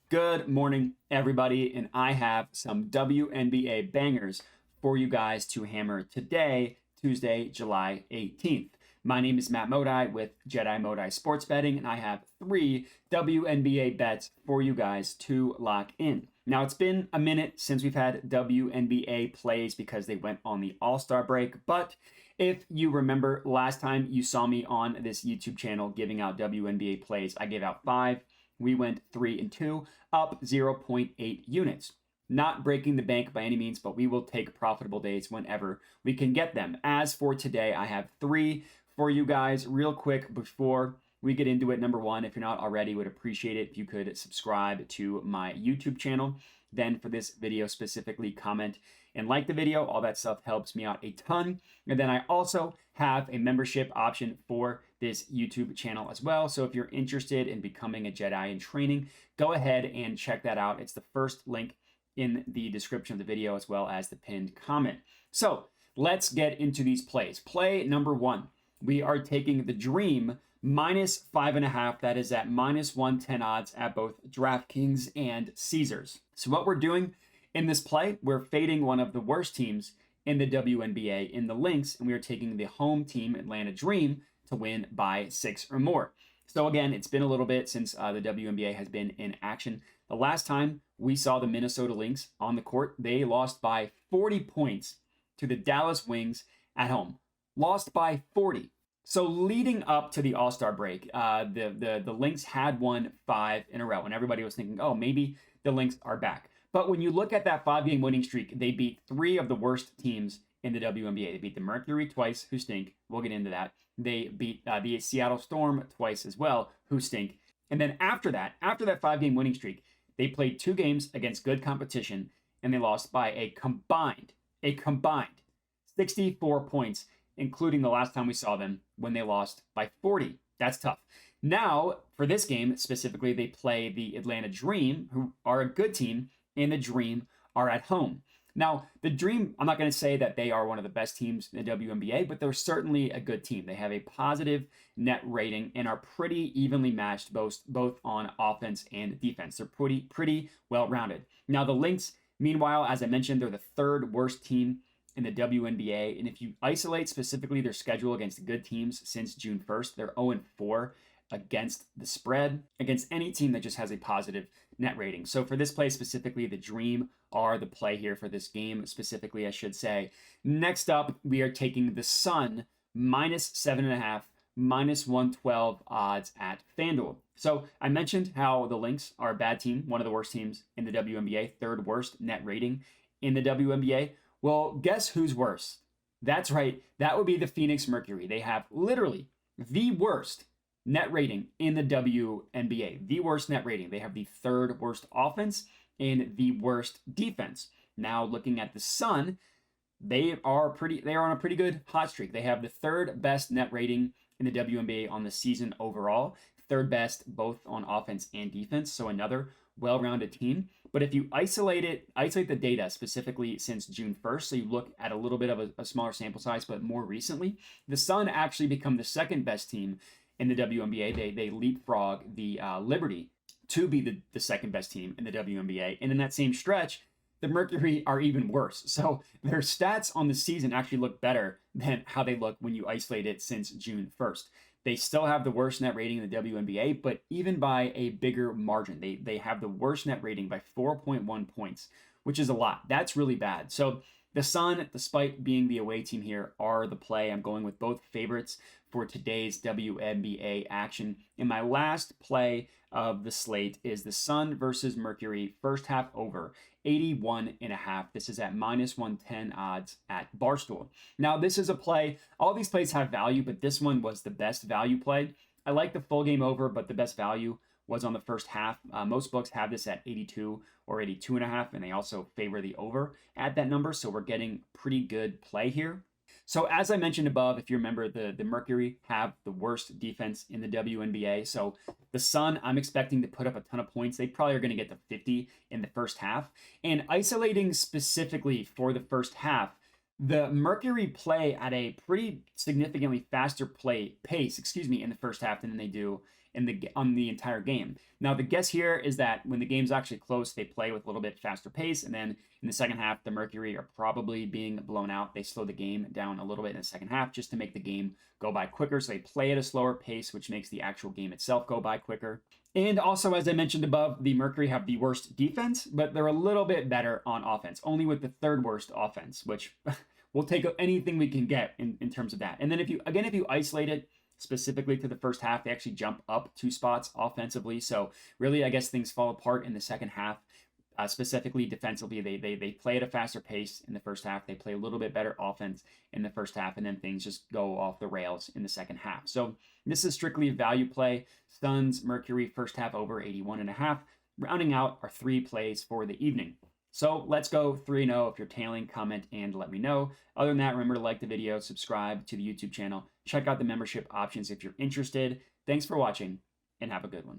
Good morning, everybody, and I have some WNBA bangers for you guys to hammer today, Tuesday, July 18th. My name is Matt Modi with Jedi Modi Sports Betting, and I have 3 WNBA bets for you guys to lock in. Now, it's been a minute since we've had WNBA plays because they went on the All-Star break, but if you remember last time you saw me on this YouTube channel giving out WNBA plays, I gave out 5. We went 3 and 2, up 0.8 units. Not breaking the bank by any means, but we will take profitable days whenever we can get them. As for today, I have 3 for you guys real quick before we get into it. Number 1, if you're not already, would appreciate it if you could subscribe to my YouTube channel. Then for this video specifically, comment and like the video. All that stuff helps me out a ton. And then I also have a membership option for this YouTube channel as well. So if you're interested in becoming a Jedi in training, go ahead and check that out. It's the first link in the description of the video as well as the pinned comment. So let's get into these plays. Play number 1. We are taking the Dream minus 5.5. That is at minus 110 odds at both DraftKings and Caesars. So what we're doing in this play, we're fading one of the worst teams in the WNBA in the Lynx, and we are taking the home team, Atlanta Dream, to win by 6 or more. So again, it's been a little bit since the WNBA has been in action. The last time we saw the Minnesota Lynx on the court, they lost by 40 points to the Dallas Wings at home. Lost by 40. So leading up to the All-Star break, the Lynx had won 5 in a row, and everybody was thinking, oh, maybe the Lynx are back. But when you look at that 5-game winning streak, they beat 3 of the worst teams in the WNBA. They beat the Mercury twice, who stink. We'll get into that. They beat the Seattle Storm twice as well, who stink. And then after that 5-game winning streak, they played 2 games against good competition, and they lost by a combined 64 points, including the last time we saw them when they lost by 40. That's tough. Now, for this game specifically, they play the Atlanta Dream, who are a good team, and the Dream are at home. Now, the Dream, I'm not going to say that they are one of the best teams in the WNBA, but they're certainly a good team. They have a positive net rating and are pretty evenly matched both on offense and defense. They're pretty well-rounded. Now, the Lynx, meanwhile, as I mentioned, they're the 3rd worst team in the WNBA. And if you isolate specifically their schedule against good teams since June 1st, they're 0-4 against the spread, against any team that just has a positive net rating. So for this play specifically, the Dream are the play here for this game specifically, I should say. Next up, we are taking the Sun minus 7.5, minus 112 odds at FanDuel. So I mentioned how the Lynx are a bad team, one of the worst teams in the WNBA, 3rd worst net rating in the WNBA. Well, guess who's worse? That's right, that would be the Phoenix Mercury. They have literally the worst net rating in the WNBA. The worst net rating. They have the 3rd worst offense and the worst defense. Now, looking at the Sun, they are on a pretty good hot streak. They have the 3rd best net rating in the WNBA on the season overall, 3rd best both on offense and defense. So another well-rounded team. But if you isolate the data specifically since June 1st, so you look at a little bit of a smaller sample size, but more recently, the Sun actually become the 2nd best team in the WNBA. They leapfrog the Liberty to be the 2nd best team in the WNBA. And in that same stretch, the Mercury are even worse. So their stats on the season actually look better than how they look when you isolate it since June 1st. They still have the worst net rating in the WNBA, but even by a bigger margin. They have the worst net rating by 4.1 points, which is a lot. That's really bad. So the Sun, despite being the away team here, are the play. I'm going with both favorites for today's WNBA action. And my last play of the slate is the Sun versus Mercury, first half over, 81.5. This is at minus 110 odds at Barstool. Now, this is a play. All these plays have value, but this one was the best value play. I like the full game over, but the best value was on the first half. Most books have this at 82 or 82.5, and they also favor the over at that number. So we're getting pretty good play here. So as I mentioned above, if you remember, the Mercury have the worst defense in the WNBA. So the Sun, I'm expecting to put up a ton of points. They probably are going to get to 50 in the first half. And isolating specifically for the first half, the Mercury play at a pretty significantly faster pace, in the first half than they do on the entire game. Now, the guess here is that when the game's actually close, they play with a little bit faster pace. And then in the second half, the Mercury are probably being blown out. They slow the game down a little bit in the second half just to make the game go by quicker. So they play at a slower pace, which makes the actual game itself go by quicker. And also, as I mentioned above, the Mercury have the worst defense, but they're a little bit better on offense, only with the third worst offense, which we'll take anything we can get in terms of that. And then if you isolate it specifically to the first half, they actually jump up 2 spots offensively. So really, I guess things fall apart in the second half. Specifically defensively, they play at a faster pace in the first half. They play a little bit better offense in the first half, and then things just go off the rails in the second half. So this is strictly a value play. Suns, Mercury, first half over 81.5. Rounding out our 3 plays for the evening. So let's go 3-0. If you're tailing, comment and let me know. Other than that, remember to like the video, subscribe to the YouTube channel, check out the membership options if you're interested. Thanks for watching, and have a good one.